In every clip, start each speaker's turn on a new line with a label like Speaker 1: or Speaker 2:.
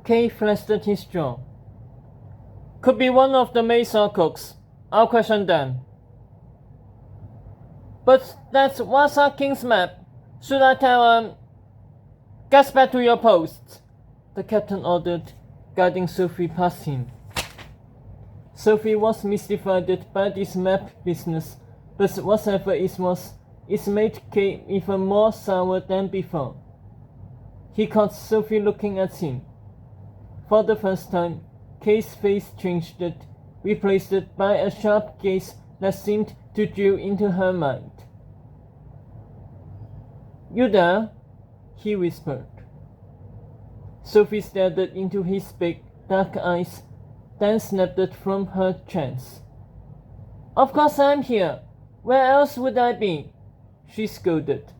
Speaker 1: Kay flexed his jaw. Could be one of the maids or cooks. I'll question them. But that's Wasa King's map. Should I tell get back to your posts? The captain ordered, guiding Sophie past him. Sophie was mystified by this map business, but whatever it was, it made Kay even more sour than before. He caught Sophie looking at him. For the first time, Kay's face changed, replaced by a sharp gaze that seemed to drill into her mind. You there? He whispered. Sophie stared into his big, dark eyes, then snapped from her trance. Of course I'm here. Where else would I be? She scolded.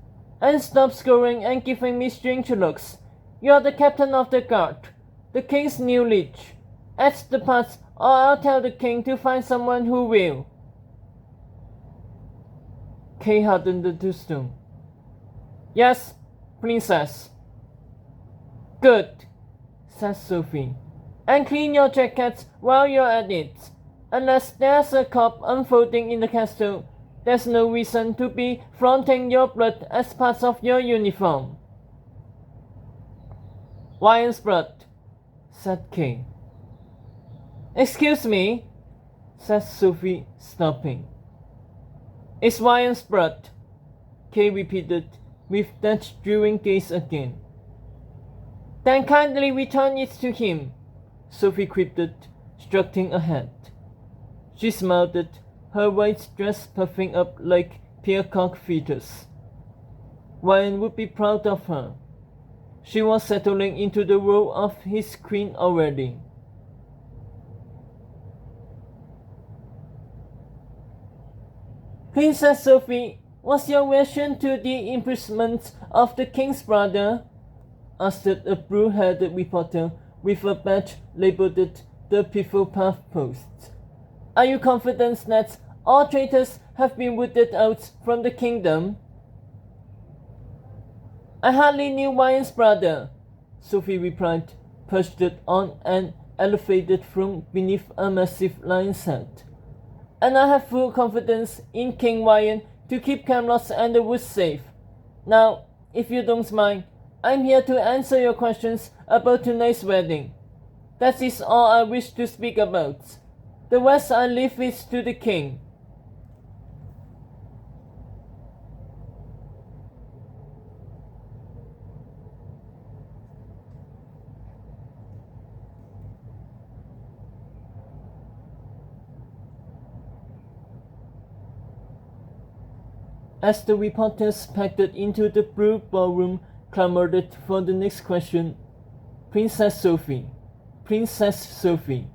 Speaker 1: And stop scolding and giving me strange looks. You are the captain of the guard, the king's new liege. Act the part, or I'll tell the king to find someone who will. Kay hardened to stone. Yes, princess. Good, said Sophie. And clean your jacket while you're at it. Unless there's a cop unfolding in the castle, there's no reason to be flaunting your blood as part of your uniform. Lion's blood, said Kay. Excuse me, said Sophie, stopping. It's lion's blood, Kay repeated with that drilling gaze again. Then kindly return it to him, Sophie quipped, strutting ahead. She smiled, her white dress puffing up like peacock feathers. Ryan would be proud of her. She was settling into the role of his queen already. Princess Sophie, what's your reaction to the imprisonment of the king's brother? Asked a blue-haired reporter with a badge labeled the Piffle Path Post. Are you confident that all traitors have been rooted out from the kingdom? I hardly knew Ryan's brother, Sophie replied, perched on an elevated throne beneath a massive lion's head. And I have full confidence in King Ryan to keep Camelot and the woods safe. Now, if you don't mind, I'm here to answer your questions about tonight's wedding. That is all I wish to speak about. The rest I leave it to the king. As the reporters packed into the blue ballroom clamored for the next question, Princess Sophie. Princess Sophie.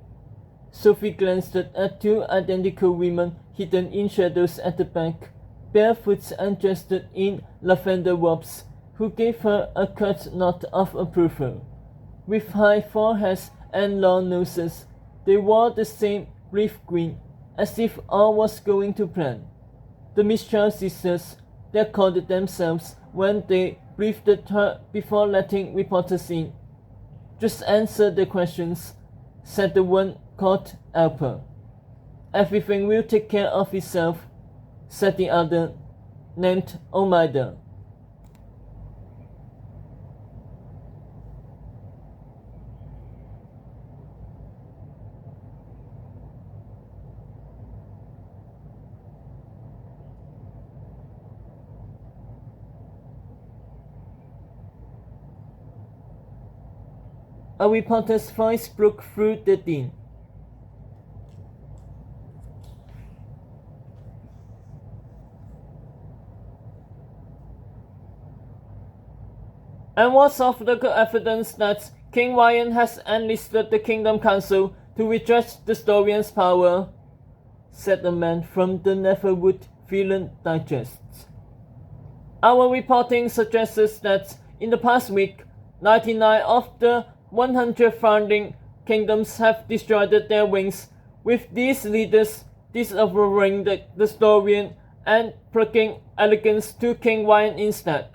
Speaker 1: Sophie glanced at two identical women hidden in shadows at the back, barefoot and dressed in lavender robes, who gave her a curt nod of approval. With high foreheads and long noses, they wore the same brief grin, as if all was going to plan. The Mistral sisters, they called themselves when they briefed her before letting reporters in. Just answer the questions, said the one called Alper. Everything will take care of itself, said the other, named Omida. A reporter's voice broke through the din. And what's of the evidence that King Ryan has enlisted the Kingdom Council to redress the Storian's power? Said a man from the Neverwood Villain Digest. Our reporting suggests that in the past week, 99 of the 100 founding kingdoms have destroyed their wings, with these leaders disavowing the Storian and plugging allegiance to King Ryan instead.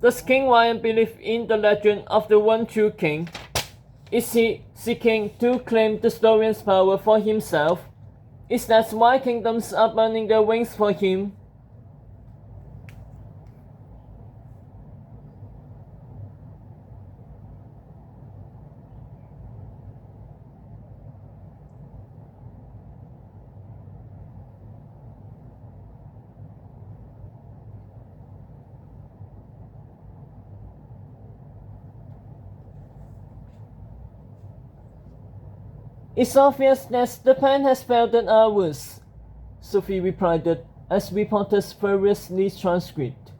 Speaker 1: Does King Ryan believe in the legend of the one true king? Is he seeking to claim the Storian's power for himself? Is that why kingdoms are burning their wings for him? It's obvious that the pen has failed at ours, Sophie replied as reporters furiously transcribed.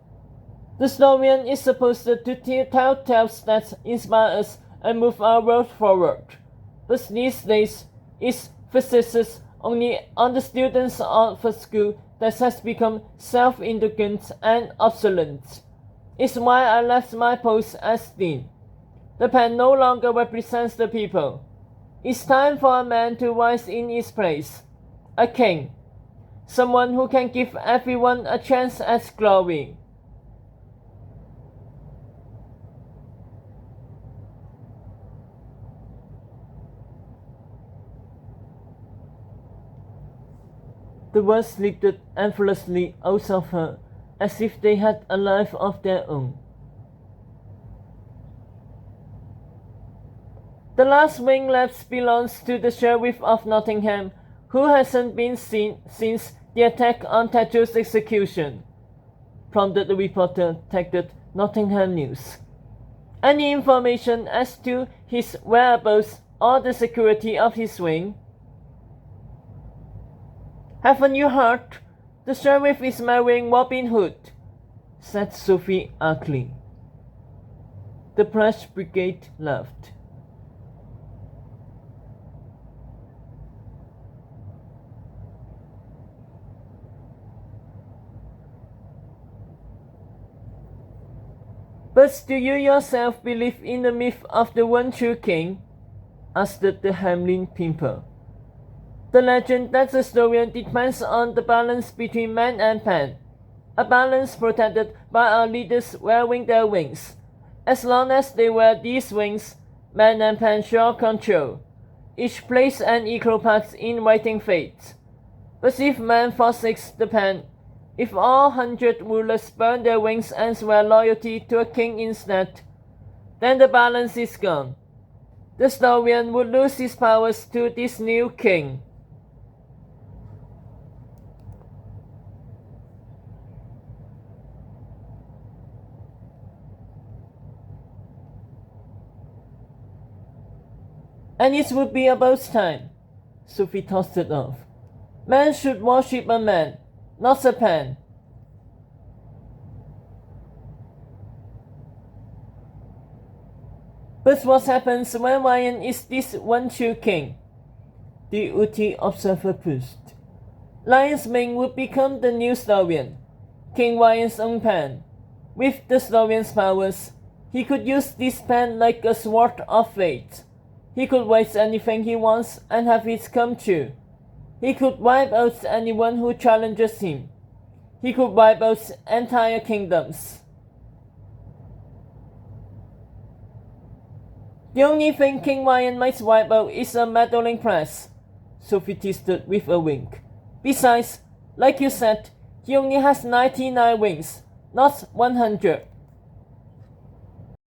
Speaker 1: The Storian is supposed to tell tales that inspire us and move our world forward, but these days its physicists only on the students of a school that has become self-indulgent and obsolete. It's why I left my post as dean. The pen no longer represents the people. It's time for a man to rise in his place, a king, someone who can give everyone a chance at glory. The words slipped effortlessly out of her, as if they had a life of their own. The last wing left belongs to the Sheriff of Nottingham, who hasn't been seen since the attack on Tadgeo's execution, prompted the reporter tagged Nottingham News. Any information as to his whereabouts or the security of his wing? Haven't you heard? The Sheriff is marrying Robin Hood, said Sophie archly. The press brigade laughed. But do you yourself believe in the myth of the one true king? Asked the Hamelin pimple. The legend that the Storian depends on the balance between man and pen, a balance protected by our leaders wearing their wings. As long as they wear these wings, man and pen shall control. Each plays an equal part in writing fate. But if man forsakes the pen, if all 100 rulers burn their wings and swear loyalty to a king instead, then the balance is gone. The Storian would lose his powers to this new king. And it would be about time, Sophie tossed it off. Man should worship a man, not a pen. But what happens when Ryan is this one true king? The witty observer pushed. Lion's Mane would become the new Storian, King Ryan's own pen. With the Storian's powers, he could use this pen like a sword of fate. He could write anything he wants and have it come true. He could wipe out anyone who challenges him. He could wipe out entire kingdoms. The only thing King Ryan might wipe out is a meddling press, Sophie teased with a wink. Besides, like you said, he only has 99 wings, not 100.